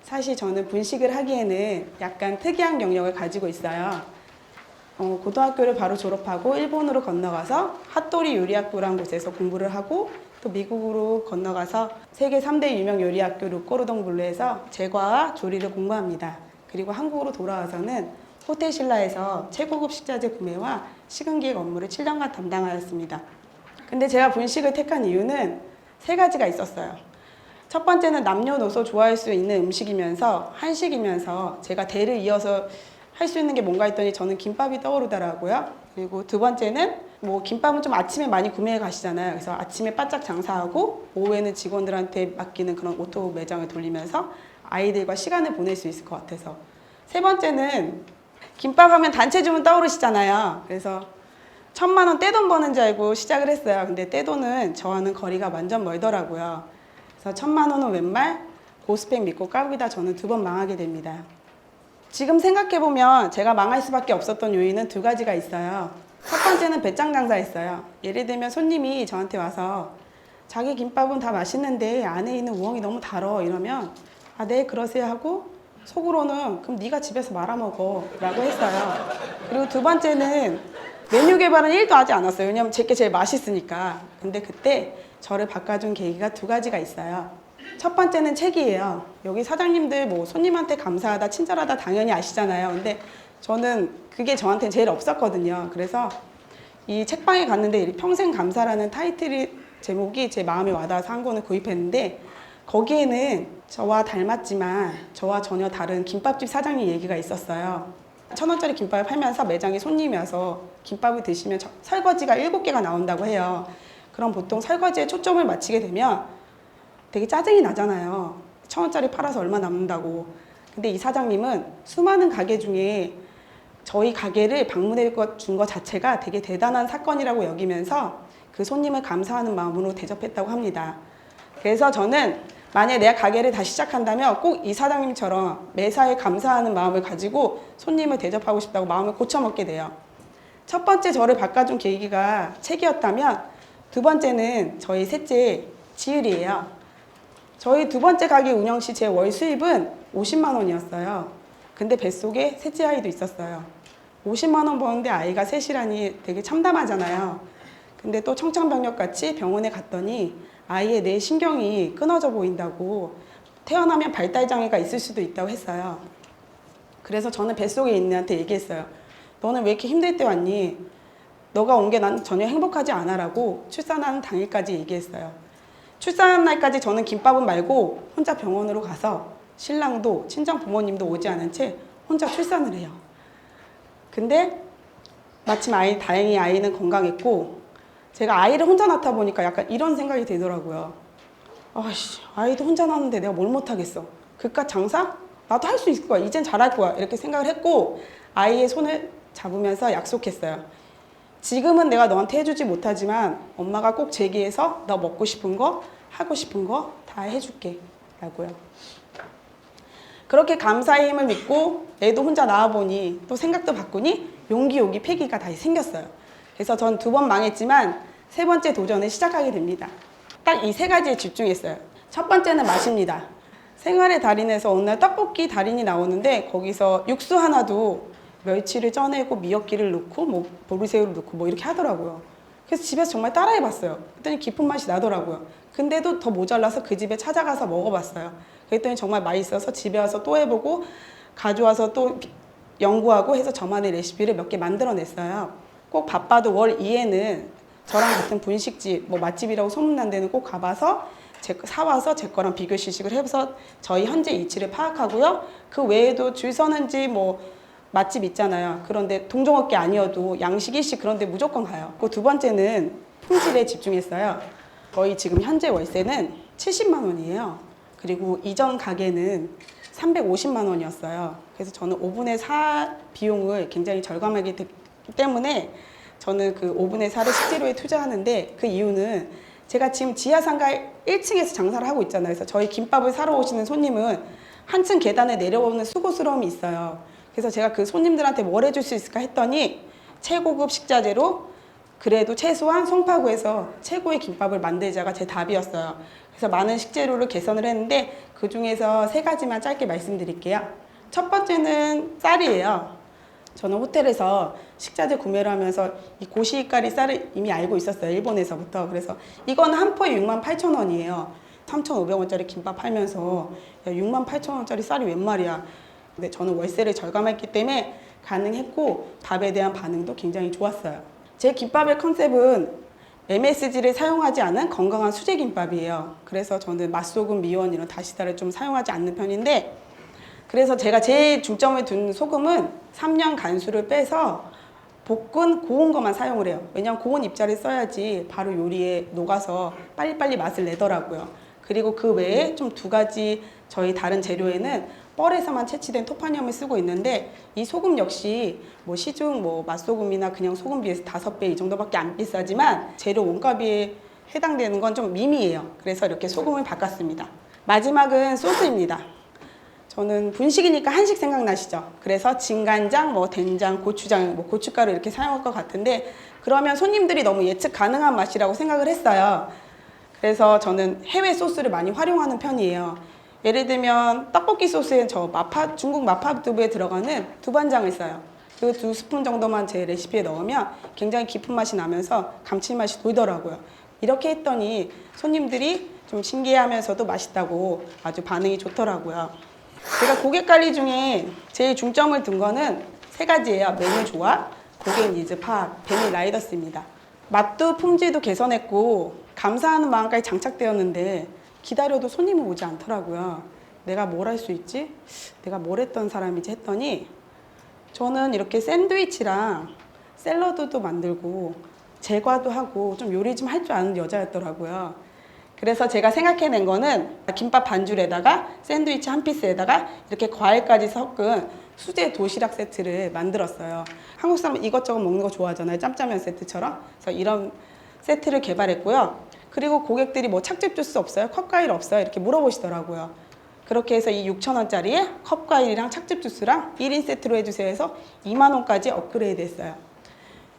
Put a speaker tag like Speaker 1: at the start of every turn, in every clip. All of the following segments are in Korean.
Speaker 1: 사실 저는 분식을 하기에는 약간 특이한 경력을 가지고 있어요. 고등학교를 바로 졸업하고 일본으로 건너가서 핫도리 요리학교라는 곳에서 공부를 하고 또 미국으로 건너가서 세계 3대 유명 요리학교 르꼬르동블루에서 제과와 조리를 공부합니다. 그리고 한국으로 돌아와서는 호텔 신라에서 최고급 식자재 구매와 식은기획 업무를 7년간 담당하였습니다. 근데 제가 분식을 택한 이유는 세 가지가 있었어요. 첫 번째는 남녀노소 좋아할 수 있는 음식이면서 한식이면서 제가 대를 이어서 할 수 있는 게 뭔가 했더니 저는 김밥이 떠오르더라고요. 그리고 두 번째는 김밥은 좀 아침에 많이 구매해 가시잖아요. 그래서 아침에 바짝 장사하고 오후에는 직원들한테 맡기는 그런 오토 매장을 돌리면서 아이들과 시간을 보낼 수 있을 것 같아서. 세 번째는 김밥 하면 단체 주문 떠오르시잖아요. 그래서 1,000만 원 떼돈 버는 줄 알고 시작을 했어요. 근데 떼돈은 저와는 거리가 완전 멀더라고요. 그래서 1,000만 원은 웬말, 고스펙 믿고 까부기다 저는 2번 망하게 됩니다. 지금 생각해보면 제가 망할 수밖에 없었던 요인은 2가지가 있어요. 첫 번째는 배짱 장사였어요. 예를 들면 손님이 저한테 와서 자기 김밥은 다 맛있는데 안에 있는 우엉이 너무 달어 이러면 아, 네 그러세요 하고 속으로는 그럼 네가 집에서 말아먹어 라고 했어요. 그리고 두 번째는 메뉴 개발은 1도 하지 않았어요. 왜냐면 제게 제일 맛있으니까. 근데 그때 저를 바꿔준 계기가 2가지가 있어요. 첫 번째는 책이에요. 여기 사장님들 손님한테 감사하다, 친절하다 당연히 아시잖아요. 근데 저는 그게 저한테는 제일 없었거든요. 그래서 이 책방에 갔는데 평생 감사라는 타이틀 제목이 제 마음에 와닿아서 한 권을 구입했는데 거기에는 저와 닮았지만 저와 전혀 다른 김밥집 사장님 얘기가 있었어요. 1,000원짜리 김밥을 팔면서 매장에 손님이 와서 김밥을 드시면 설거지가 7개가 나온다고 해요. 그럼 보통 설거지에 초점을 맞추게 되면 되게 짜증이 나잖아요. 1,000원짜리 팔아서 얼마 남는다고. 근데 이 사장님은 수많은 가게 중에 저희 가게를 방문해 준 것 자체가 되게 대단한 사건이라고 여기면서 그 손님을 감사하는 마음으로 대접했다고 합니다. 그래서 저는 만약에 내가 가게를 다시 시작한다면 꼭 이 사장님처럼 매사에 감사하는 마음을 가지고 손님을 대접하고 싶다고 마음을 고쳐먹게 돼요. 첫 번째 저를 바꿔준 계기가 책이었다면 두 번째는 저희 셋째 지율이에요. 저희 두 번째 가게 운영 시 제 월 수입은 50만 원이었어요. 근데 뱃속에 셋째 아이도 있었어요. 50만 원 버는데 아이가 셋이라니 되게 참담하잖아요. 근데 또 청천벽력같이 병원에 갔더니 아이의 뇌 신경이 끊어져 보인다고 태어나면 발달장애가 있을 수도 있다고 했어요. 그래서 저는 뱃속에 있는 애한테 얘기했어요. 너는 왜 이렇게 힘들 때 왔니? 너가 온 게 난 전혀 행복하지 않아라고 출산하는 당일까지 얘기했어요. 출산한 날까지 저는 김밥은 말고 혼자 병원으로 가서 신랑도 친정 부모님도 오지 않은 채 혼자 출산을 해요. 근데 마침 다행히 아이는 건강했고 제가 아이를 혼자 낳다 보니까 약간 이런 생각이 들더라고요. 아이도 혼자 낳았는데 내가 뭘 못하겠어. 그깟 장사? 나도 할 수 있을 거야. 이젠 잘할 거야. 이렇게 생각을 했고 아이의 손을 잡으면서 약속했어요. 지금은 내가 너한테 해주지 못하지만 엄마가 꼭 제기해서 너 먹고 싶은 거, 하고 싶은 거 다 해줄게 라고요. 그렇게 감사의 힘을 믿고 애도 혼자 낳아보니 또 생각도 바꾸니 용기 패기가 다시 생겼어요. 그래서 전 2번 망했지만 3번째 도전을 시작하게 됩니다. 딱 이 3가지에 집중했어요. 첫 번째는 맛입니다. 생활의 달인에서 어느 날 떡볶이 달인이 나오는데 거기서 육수 하나도 멸치를 쪄내고 미역기를 넣고 보리새우를 넣고 이렇게 하더라고요. 그래서 집에서 정말 따라해봤어요. 그랬더니 깊은 맛이 나더라고요. 근데도 더 모자라서 그 집에 찾아가서 먹어봤어요. 그랬더니 정말 맛있어서 집에 와서 또 해보고 가져와서 또 연구하고 해서 저만의 레시피를 몇 개 만들어냈어요. 꼭 바빠도 월 2회는 저랑 같은 분식집, 맛집이라고 소문난 데는 꼭 가봐서 사와서 제 거랑 비교 시식을 해서 저희 현재 위치를 파악하고요. 그 외에도 줄 서는지 맛집 있잖아요. 그런데 동종업계 아니어도 양식 일식 그런데 무조건 가요. 그 두 번째는 품질에 집중했어요. 저희 지금 현재 월세는 70만 원이에요. 그리고 이전 가게는 350만 원이었어요. 그래서 저는 5분의 4 비용을 굉장히 절감하기 때문에 저는 그 5분의 4를 식재료에 투자하는데 그 이유는 제가 지금 지하상가 1층에서 장사를 하고 있잖아요. 그래서 저희 김밥을 사러 오시는 손님은 한층 계단에 내려오는 수고스러움이 있어요. 그래서 제가 그 손님들한테 뭘 해줄 수 있을까 했더니 최고급 식자재로 그래도 최소한 송파구에서 최고의 김밥을 만들자가 제 답이었어요. 그래서 많은 식재료를 개선을 했는데 그 중에서 3가지만 짧게 말씀드릴게요. 첫 번째는 쌀이에요. 저는 호텔에서 식자재 구매를 하면서 이 고시가리 쌀을 이미 알고 있었어요. 일본에서부터. 그래서 이건 한 포에 68,000원이에요. 3,500원짜리 김밥 팔면서 야, 68,000원짜리 쌀이 웬 말이야. 근데 저는 월세를 절감했기 때문에 가능했고 밥에 대한 반응도 굉장히 좋았어요. 제 김밥의 컨셉은 MSG를 사용하지 않은 건강한 수제 김밥이에요. 그래서 저는 맛소금, 미원 이런 다시다를 좀 사용하지 않는 편인데 그래서 제가 제일 중점을 둔 소금은 3년 간수를 빼서 볶은 고운 것만 사용을 해요. 왜냐하면 고운 입자를 써야지 바로 요리에 녹아서 빨리빨리 맛을 내더라고요. 그리고 그 외에 좀 2가지 저희 다른 재료에는 뻘에서만 채취된 토파늄을 쓰고 있는데 이 소금 역시 뭐 시중 뭐 맛소금이나 그냥 소금 비해서 5배 이 정도밖에 안 비싸지만 재료 원가비에 해당되는 건 좀 미미해요. 그래서 이렇게 소금을 바꿨습니다. 마지막은 소스입니다. 저는 분식이니까 한식 생각나시죠? 그래서 진간장, 뭐 된장, 고추장, 뭐 고춧가루 이렇게 사용할 것 같은데 그러면 손님들이 너무 예측 가능한 맛이라고 생각을 했어요. 그래서 저는 해외 소스를 많이 활용하는 편이에요. 예를 들면 떡볶이 소스에 중국 마파두부에 들어가는 두반장을 써요. 그 2스푼 정도만 제 레시피에 넣으면 굉장히 깊은 맛이 나면서 감칠맛이 돌더라고요. 이렇게 했더니 손님들이 좀 신기해하면서도 맛있다고 아주 반응이 좋더라고요. 제가 고객 관리 중에 제일 중점을 둔 거는 3가지예요. 메뉴 조합, 고객 니즈 파악, 배민 라이더스입니다. 맛도 품질도 개선했고 감사하는 마음까지 장착되었는데 기다려도 손님은 오지 않더라고요. 내가 뭘 할 수 있지? 내가 뭘 했던 사람이지 했더니 저는 이렇게 샌드위치랑 샐러드도 만들고 제과도 하고 좀 요리 좀 할 줄 아는 여자였더라고요. 그래서 제가 생각해낸 거는 김밥 반줄에다가 샌드위치 한 피스에다가 이렇게 과일까지 섞은 수제 도시락 세트를 만들었어요. 한국 사람은 이것저것 먹는 거 좋아하잖아요. 짬짜면 세트처럼. 그래서 이런 세트를 개발했고요. 그리고 고객들이 뭐 착즙 주스 없어요? 컵과일 없어요? 이렇게 물어보시더라고요. 그렇게 해서 이 6,000원짜리에 컵과일이랑 착즙 주스랑 1인 세트로 해주세요 해서 2만 원까지 업그레이드 했어요.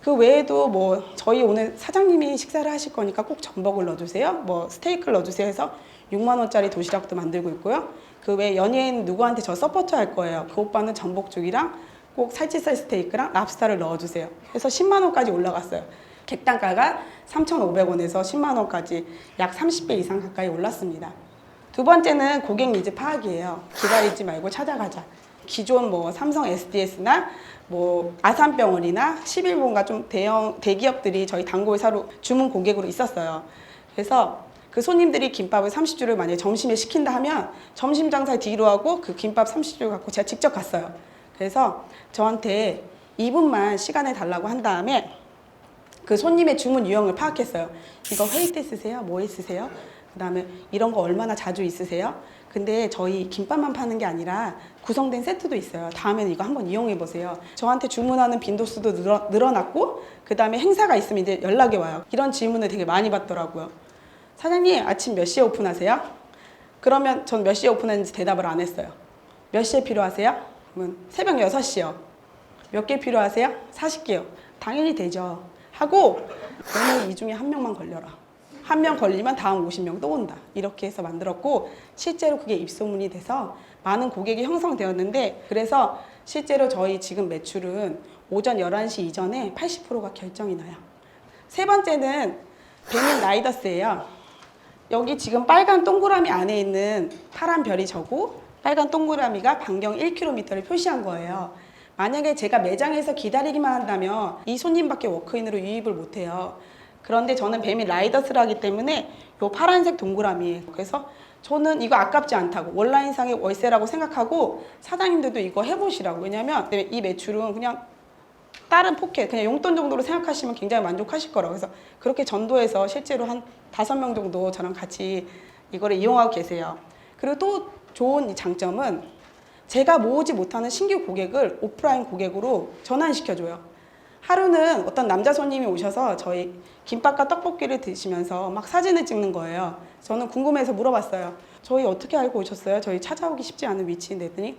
Speaker 1: 그 외에도 뭐 저희 오늘 사장님이 식사를 하실 거니까 꼭 전복을 넣어주세요. 뭐 스테이크를 넣어주세요 해서 6만 원짜리 도시락도 만들고 있고요. 그 외에 연예인 누구한테 저 서포트 할 거예요. 그 오빠는 전복죽이랑 꼭 살치살 스테이크랑 랍스타를 넣어주세요. 해서 10만 원까지 올라갔어요. 객단가가 3,500원에서 10만 원까지 약 30배 이상 가까이 올랐습니다. 2번째는 고객 니즈 파악이에요. 기다리지 말고 찾아가자. 기존 뭐 삼성 SDS나 뭐 아산병원이나 11본가 좀 대기업들이 저희 단골 사로 주문 고객으로 있었어요. 그래서 그 손님들이 김밥을 30줄을 만약에 점심에 시킨다 하면 점심 장사 뒤로 하고 그 김밥 30줄 갖고 제가 직접 갔어요. 그래서 저한테 2분만 시간을 달라고 한 다음에 그 손님의 주문 유형을 파악했어요. 이거 회의 때 쓰세요? 뭐에 쓰세요? 그 다음에 이런 거 얼마나 자주 있으세요? 근데 저희 김밥만 파는 게 아니라 구성된 세트도 있어요. 다음에는 이거 한번 이용해 보세요. 저한테 주문하는 빈도수도 늘어났고 그 다음에 행사가 있으면 이제 연락이 와요. 이런 질문을 되게 많이 받더라고요. 사장님 아침 몇 시에 오픈하세요? 그러면 전 몇 시에 오픈했는지 대답을 안 했어요. 몇 시에 필요하세요? 그러면 새벽 6시요. 몇 개 필요하세요? 40개요. 당연히 되죠. 하고 오늘 이 중에 한 명만 걸려라. 한 명 걸리면 다음 50명 또 온다. 이렇게 해서 만들었고 실제로 그게 입소문이 돼서 많은 고객이 형성되었는데 그래서 실제로 저희 지금 매출은 오전 11시 이전에 80%가 결정이 나요. 3번째는 배민 라이더스예요. 여기 지금 빨간 동그라미 안에 있는 파란 별이 저고 빨간 동그라미가 반경 1km를 표시한 거예요. 만약에 제가 매장에서 기다리기만 한다면 이 손님밖에 워크인으로 유입을 못해요. 그런데 저는 배민 라이더스라기 때문에 이 파란색 동그라미예요. 그래서 저는 이거 아깝지 않다고 온라인상의 월세라고 생각하고 사장님들도 이거 해보시라고. 왜냐면 이 매출은 그냥 다른 포켓 그냥 용돈 정도로 생각하시면 굉장히 만족하실 거라고. 그래서 그렇게 전도해서 실제로 한 5명 정도 저랑 같이 이거를 이용하고 계세요. 그리고 또 좋은 이 장점은 제가 모으지 못하는 신규 고객을 오프라인 고객으로 전환시켜줘요. 하루는 어떤 남자 손님이 오셔서 저희 김밥과 떡볶이를 드시면서 막 사진을 찍는 거예요. 저는 궁금해서 물어봤어요. 저희 어떻게 알고 오셨어요? 저희 찾아오기 쉽지 않은 위치인데 했더니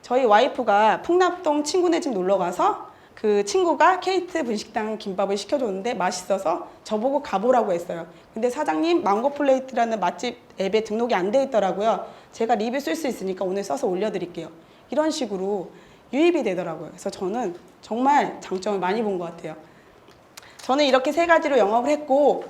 Speaker 1: 저희 와이프가 풍납동 친구네 집 놀러 가서 그 친구가 케이트 분식당 김밥을 시켜줬는데 맛있어서 저보고 가보라고 했어요. 근데 사장님 망고플레이트라는 맛집 앱에 등록이 안 돼 있더라고요. 제가 리뷰 쓸 수 있으니까 오늘 써서 올려드릴게요. 이런 식으로 유입이 되더라고요. 그래서 저는 정말 장점을 많이 본 것 같아요. 저는 이렇게 세 가지로 영업을 했고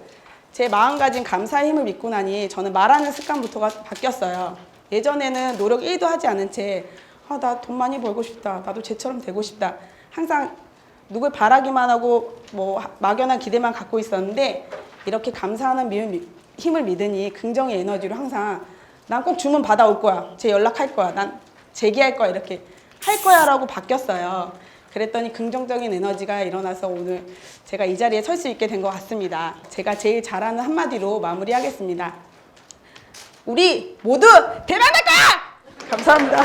Speaker 1: 제 마음가짐 감사의 힘을 믿고 나니 저는 말하는 습관부터가 바뀌었어요. 예전에는 노력 1도 하지 않은 채 나 돈 많이 벌고 싶다. 나도 쟤처럼 되고 싶다. 항상 누굴 바라기만 하고 뭐 막연한 기대만 갖고 있었는데 이렇게 감사하는 힘을 믿으니 긍정의 에너지로 항상 난 꼭 주문 받아올 거야. 쟤 연락할 거야. 난 제기할 거야. 이렇게 할 거야 라고 바뀌었어요. 그랬더니 긍정적인 에너지가 일어나서 오늘 제가 이 자리에 설 수 있게 된 것 같습니다. 제가 제일 잘하는 한마디로 마무리하겠습니다. 우리 모두 대박날 거야! 감사합니다.